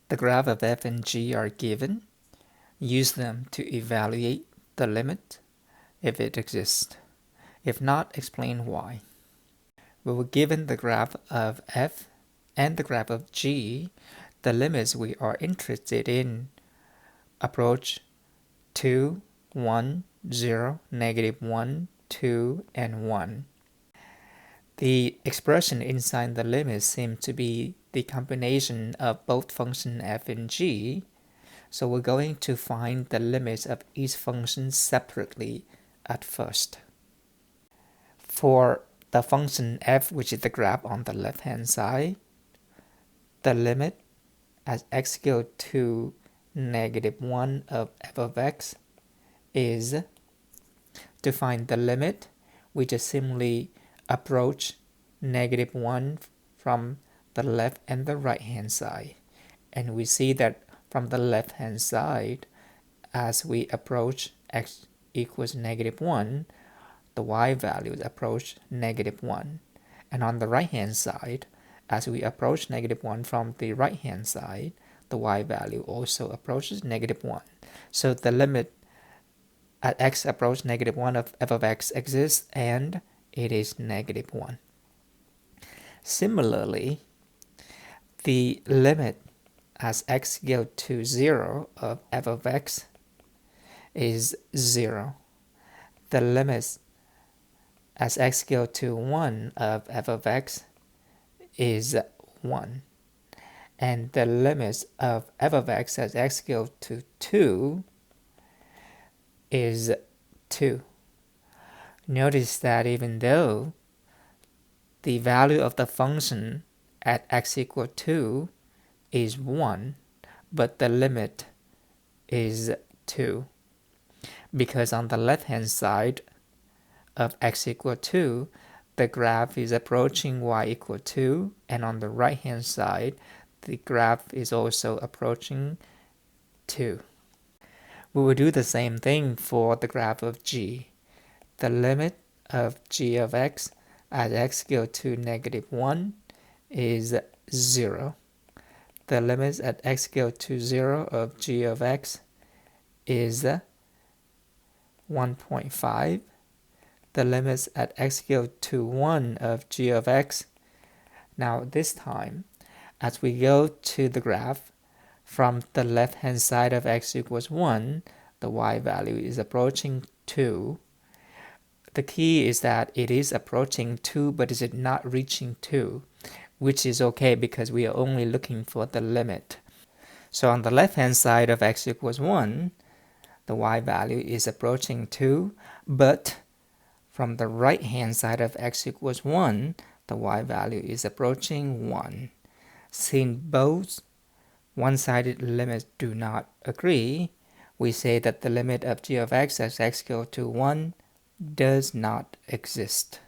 The graph of f and g are given. Use them to evaluate the limit if it exists. If not, explain why. We were given the graph of f and the graph of g. The limits we are interested in approach 2, 1, 0, -1, 2, and 1. The expression inside the limits seems to be the combination of both function f and g, so we're going to find the limits of each function separately at first. For the function f, which is the graph on the left-hand side, the limit as x goes to -1 of f of x is, to find the limit, we just simply approach -1 from the left and the right hand side. And we see that from the left hand side, as we approach x equals -1, the y values approach -1. And on the right hand side, as we approach -1 from the right hand side, the y value also approaches -1. So the limit at x approach -1 of f of x exists, and it is -1. Similarly, the limit as x goes to 0 of f of x is 0. The limit as x goes to 1 of f of x is 1. And the limit of f of x as x goes to 2 is 2. Notice that even though the value of the function at x equals 2 is 1, but the limit is 2. Because on the left-hand side of x equals 2, the graph is approaching y equals 2, and on the right-hand side, the graph is also approaching 2. We will do the same thing for the graph of g. The limit of g of x as x goes to -1 is 0. The limit at x goes to 0 of g of x is 1.5. The limit at x goes to 1 of g of x. Now this time, as we go to the graph, from the left-hand side of x equals 1, the y value is approaching 2. The key is that it is approaching 2, but is it not reaching 2, which is okay because we are only looking for the limit. So on the left-hand side of x equals 1, the y value is approaching 2, but from the right-hand side of x equals 1, the y value is approaching 1. Since both one-sided limits do not agree, we say that the limit of g of x as x goes to 1 does not exist,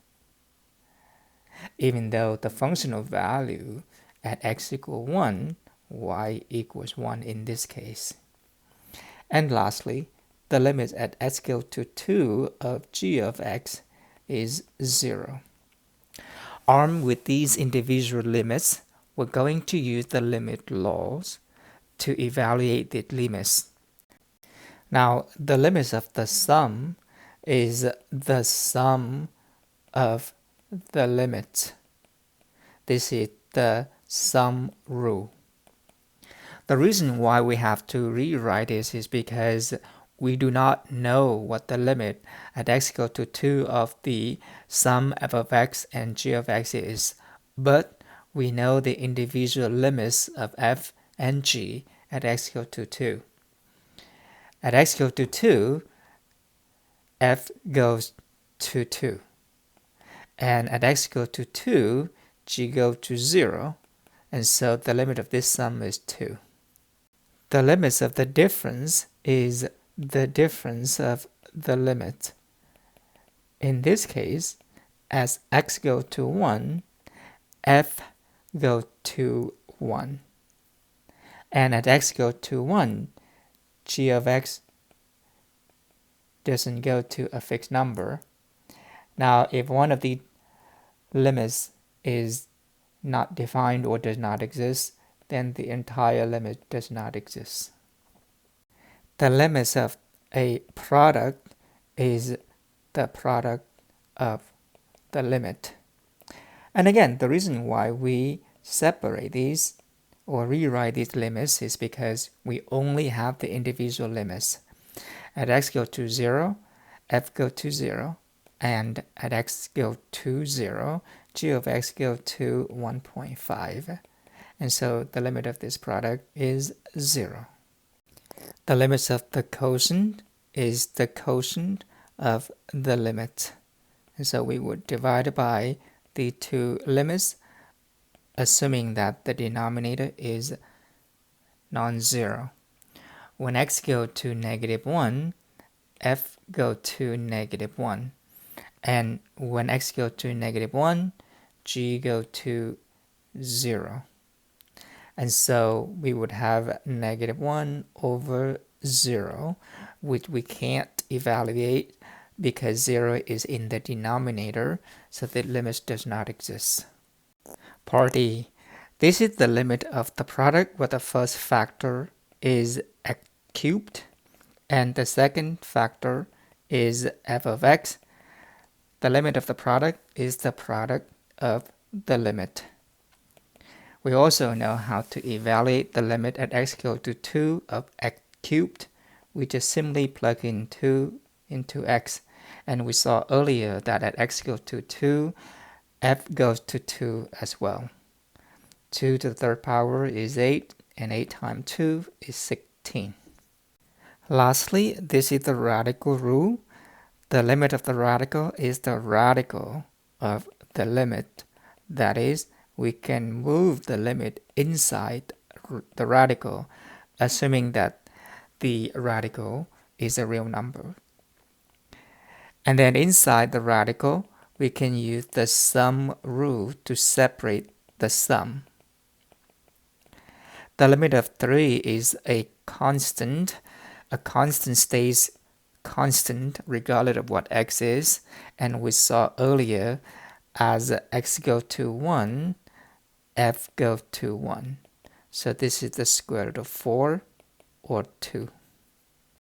even though the functional value at x equals 1, y equals 1 in this case. And lastly, the limit at x goes to 2 of g of x is 0. Armed with these individual limits, we're going to use the limit laws to evaluate the limits. Now, the limits of the sum is the sum of the limits. This is the sum rule. The reason why we have to rewrite this is because we do not know what the limit at x equals to 2 of the sum f of x and g of x is, but we know the individual limits of f and g at x equals to 2. At x equals to 2, f goes to 2. And at x equals to 2, g goes to 0, and so the limit of this sum is 2. The limits of the difference is the difference of the limit. In this case, as x goes to 1, f goes to 1. And at x goes to 1, g of x doesn't go to a fixed number. Now, if one of the limits is not defined or does not exist, then the entire limit does not exist. The limits of a product is the product of the limit. And again, the reason why we separate these or rewrite these limits is because we only have the individual limits. At x go to 0, f go to 0, and at x go to 0, g of x go to 1.5. And so the limit of this product is 0. The limits of the quotient is the quotient of the limit. And so we would divide by the two limits, assuming that the denominator is non-zero. When x go to -1, f go to -1. And when x go to -1, g go to 0. And so we would have -1 over 0, which we can't evaluate because 0 is in the denominator, so the limit does not exist. Part E. This is the limit of the product where the first factor is x cubed and the second factor is f of x. The limit of the product is the product of the limit. We also know how to evaluate the limit at x go to 2 of x cubed. We just simply plug in 2 into x. And we saw earlier that at x goes to 2, f goes to 2 as well. 2 to the third power is 8, and 8 times 2 is 16. Lastly, this is the radical rule. The limit of the radical is the radical of the limit. That is, we can move the limit inside the radical, assuming that the radical is a real number. And then inside the radical, we can use the sum rule to separate the sum. The limit of 3 is a constant. A constant stays constant regardless of what x is. And we saw earlier, as x go to 1, f go to 1. So this is the square root of 4 or 2.